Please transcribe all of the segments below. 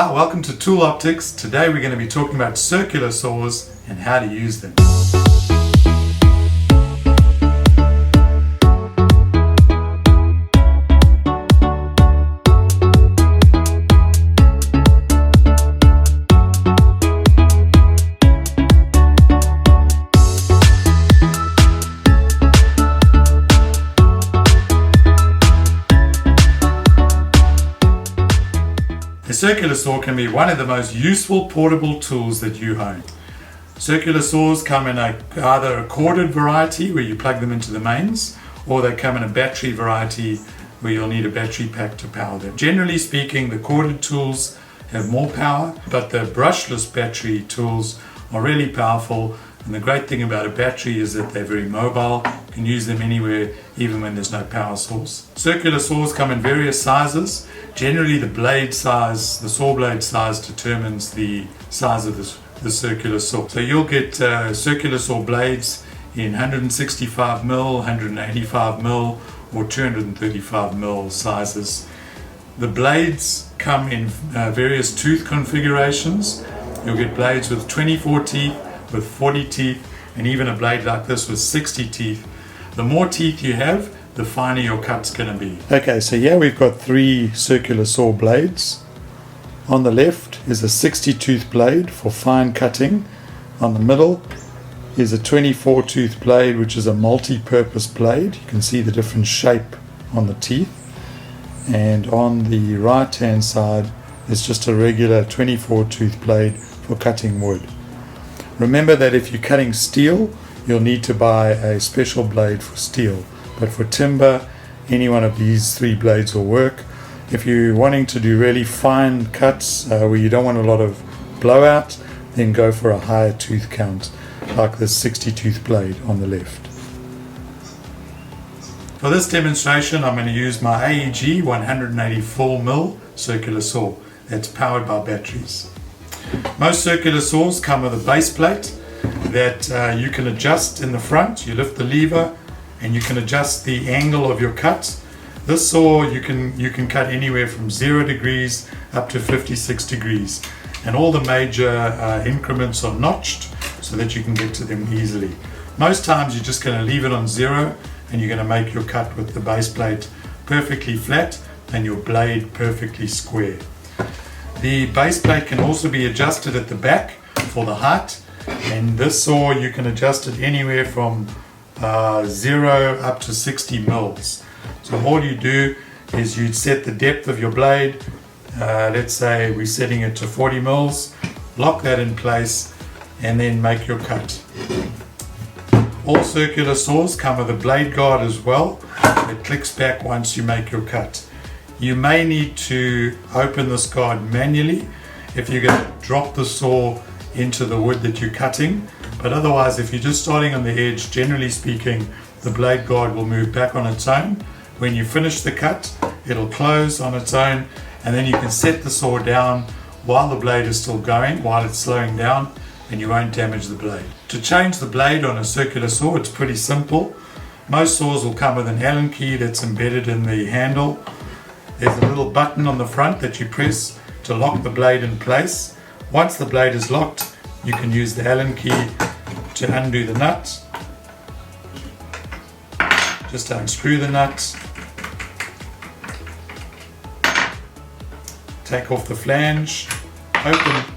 Hi, welcome to Tool Optics. Today we're going to be talking about circular saws and how to use them. A circular saw can be one of the most useful portable tools that you own. Circular saws come in either a corded variety where you plug them into the mains, or they come in a battery variety where you'll need a battery pack to power them. Generally speaking, the corded tools have more power, but the brushless battery tools are really powerful. And the great thing about a battery is that they're very mobile. You can use them anywhere, even when there's no power source. Circular saws come in various sizes. Generally, the blade size, the saw blade size, determines the size of the circular saw. So you'll get circular saw blades in 165mm, 185mm, or 235mm sizes. The blades come in various tooth configurations. You'll get blades with 24 teeth, with 40 teeth, and even a blade like this with 60 teeth. The more teeth you have, the finer your cut's going to be. Okay, so here we've got 3 circular saw blades. On the left is a 60 tooth blade for fine cutting. On the middle is a 24 tooth blade, which is a multi-purpose blade. You can see the different shape on the teeth. And on the right hand side is just a regular 24 tooth blade for cutting wood. Remember that if you're cutting steel, you'll need to buy a special blade for steel. But for timber, any one of these 3 blades will work. If you're wanting to do really fine cuts where you don't want a lot of blowout, then go for a higher tooth count, like this 60 tooth blade on the left. For this demonstration, I'm going to use my AEG 184mm circular saw that's powered by batteries. Most circular saws come with a base plate that you can adjust in the front. You lift the lever and you can adjust the angle of your cut. This saw you can cut anywhere from 0 degrees up to 56 degrees, and all the major increments are notched so that you can get to them easily. Most times you're just going to leave it on 0 and you're going to make your cut with the base plate perfectly flat and your blade perfectly square. The base plate can also be adjusted at the back for the height, and this saw you can adjust it anywhere from 0 up to 60 mils. So all you do is you set the depth of your blade. Let's say we're setting it to 40 mils. Lock that in place and then make your cut. All circular saws come with a blade guard as well. It clicks back once you make your cut. You may need to open this guard manually if you're going to drop the saw into the wood that you're cutting, but otherwise if you're just starting on the edge, generally speaking, the blade guard will move back on its own. When you finish the cut, it'll close on its own, and then you can set the saw down while the blade is still going, while it's slowing down, and you won't damage the blade. To change the blade on a circular saw, it's pretty simple. Most saws will come with an Allen key that's embedded in the handle. There's a little button on the front that you press to lock the blade in place. Once the blade is locked, you can use the Allen key to undo the nut. Just unscrew the nut. Take off the flange.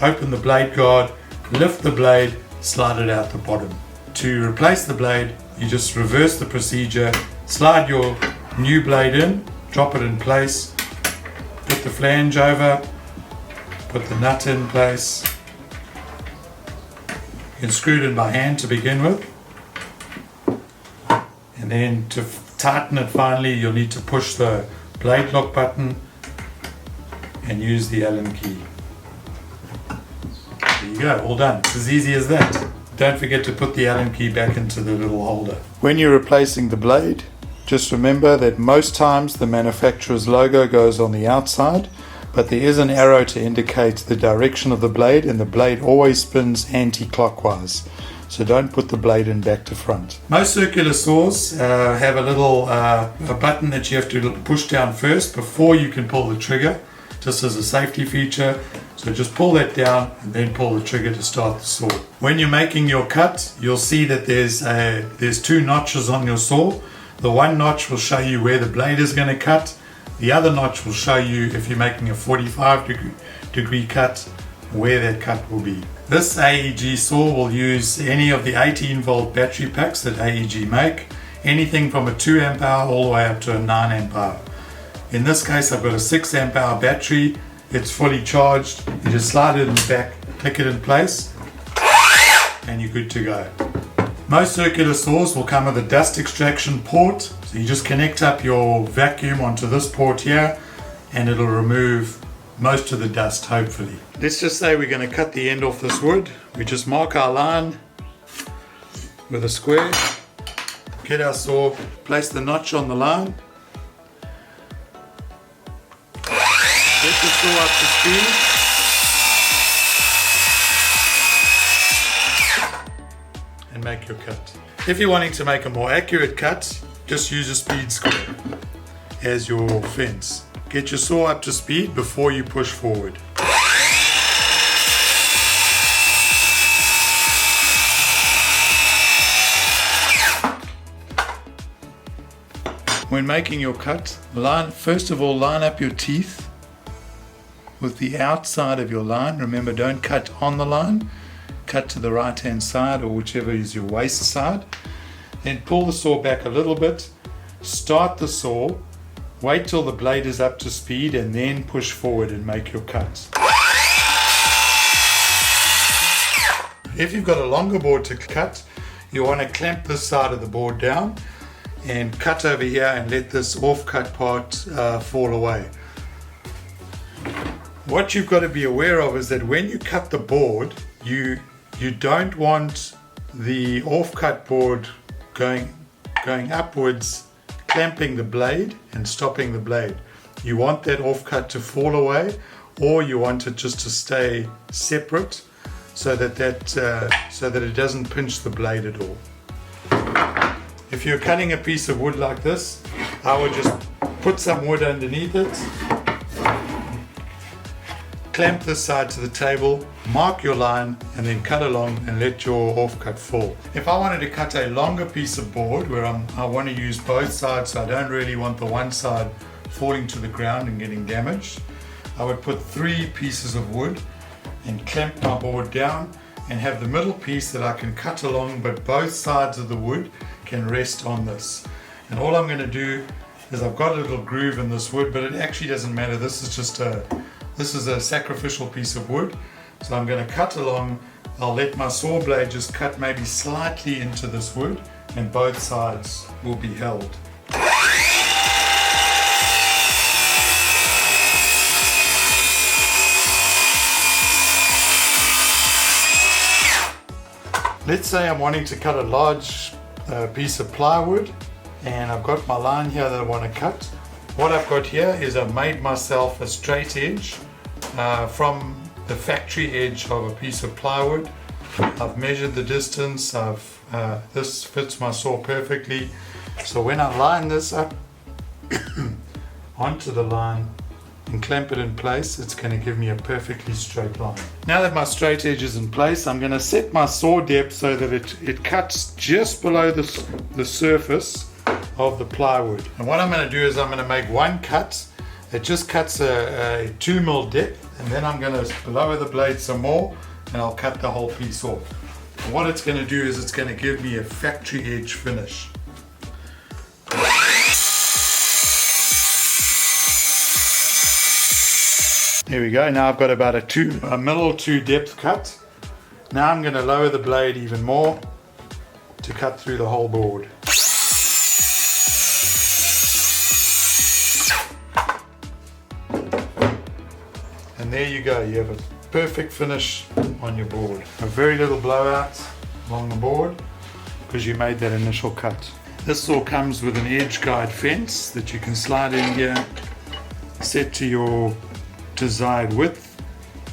Open the blade guard. Lift the blade, slide it out the bottom. To replace the blade, you just reverse the procedure. Slide your new blade in. Drop it in place, put the flange over, put the nut in place. You can screw it in by hand to begin with, and then to tighten it finally you'll need to push the blade lock button and use the Allen key. There you go, all done. It's as easy as that. Don't forget to put the Allen key back into the little holder. When you're replacing the blade, just remember that most times the manufacturer's logo goes on the outside, but there is an arrow to indicate the direction of the blade, and the blade always spins anti-clockwise. So don't put the blade in back to front. Most circular saws have a little a button that you have to push down first before you can pull the trigger, just as a safety feature. So just pull that down and then pull the trigger to start the saw. When you're making your cut, you'll see that there's two notches on your saw. The one notch will show you where the blade is going to cut. The other notch will show you, if you're making a 45-degree cut, where that cut will be. This AEG saw will use any of the 18-volt battery packs that AEG make, anything from a 2 amp hour all the way up to a 9 amp hour. In this case, I've got a 6 amp hour battery. It's fully charged. You just slide it in the back, click it in place, and you're good to go. Most circular saws will come with a dust extraction port. So you just connect up your vacuum onto this port here, and it'll remove most of the dust, hopefully. Let's just say we're going to cut the end off this wood. We just mark our line with a square, get our saw, place the notch on the line, get the saw up to speed, and make your cut. If you're wanting to make a more accurate cut, just use a speed square as your fence. Get your saw up to speed before you push forward. When making your cut, first of all line up your teeth with the outside of your line. Remember, don't cut on the line, cut to the right hand side or whichever is your waist side. Then pull the saw back a little bit, start the saw, wait till the blade is up to speed and then push forward and make your cut. If you've got a longer board to cut, you want to clamp this side of the board down and cut over here and let this off-cut part fall away. What you've got to be aware of is that when you cut the board, you don't want the off-cut board going upwards, clamping the blade and stopping the blade. You want that off-cut to fall away, or you want it just to stay separate so that it doesn't pinch the blade at all. If you're cutting a piece of wood like this, I would just put some wood underneath it, clamp this side to the table, mark your line, and then cut along and let your offcut fall. If I wanted to cut a longer piece of board where I want to use both sides, so I don't really want the one side falling to the ground and getting damaged, I would put 3 pieces of wood and clamp my board down and have the middle piece that I can cut along, but both sides of the wood can rest on this. And all I'm going to do is, I've got a little groove in this wood, but it actually doesn't matter. This is a sacrificial piece of wood. So I'm going to cut along. I'll let my saw blade just cut maybe slightly into this wood, and both sides will be held. Let's say I'm wanting to cut a large piece of plywood, and I've got my line here that I want to cut. What I've got here is I've made myself a straight edge from the factory edge of a piece of plywood. I've measured the distance. This fits my saw perfectly. So when I line this up onto the line and clamp it in place, it's going to give me a perfectly straight line. Now that my straight edge is in place, I'm going to set my saw depth so that it cuts just below the surface of the plywood. And what I'm going to do is I'm going to make one cut. It just cuts a 2 mil depth, and then I'm going to lower the blade some more and I'll cut the whole piece off. And what it's going to do is it's going to give me a factory edge finish. There we go. Now I've got about a mil or 2 depth cut. Now I'm going to lower the blade even more to cut through the whole board. And there you go. You have a perfect finish on your board. A very little blowout along the board because you made that initial cut. This saw comes with an edge guide fence that you can slide in here, set to your desired width,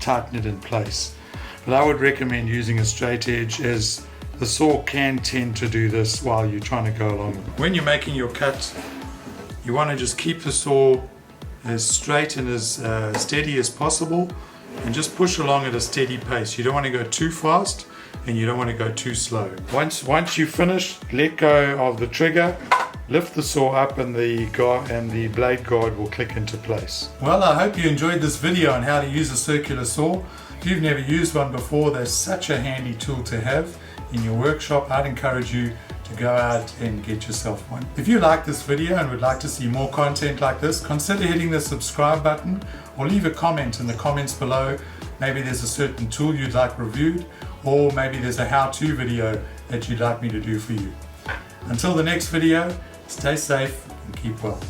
tighten it in place. But I would recommend using a straight edge, as the saw can tend to do this while you're trying to go along. When you're making your cut, you want to just keep the saw as straight and as steady as possible, and just push along at a steady pace. You don't want to go too fast and you don't want to go too slow. Once you finish, let go of the trigger, lift the saw up, and the blade guard will click into place. Well, I hope you enjoyed this video on how to use a circular saw. If you've never used one before, they're such a handy tool to have in your workshop. I'd encourage you to go out and get yourself one. If you like this video and would like to see more content like this, consider hitting the subscribe button or leave a comment in the comments below. Maybe there's a certain tool you'd like reviewed, or maybe there's a how-to video that you'd like me to do for you. Until the next video, stay safe and keep well.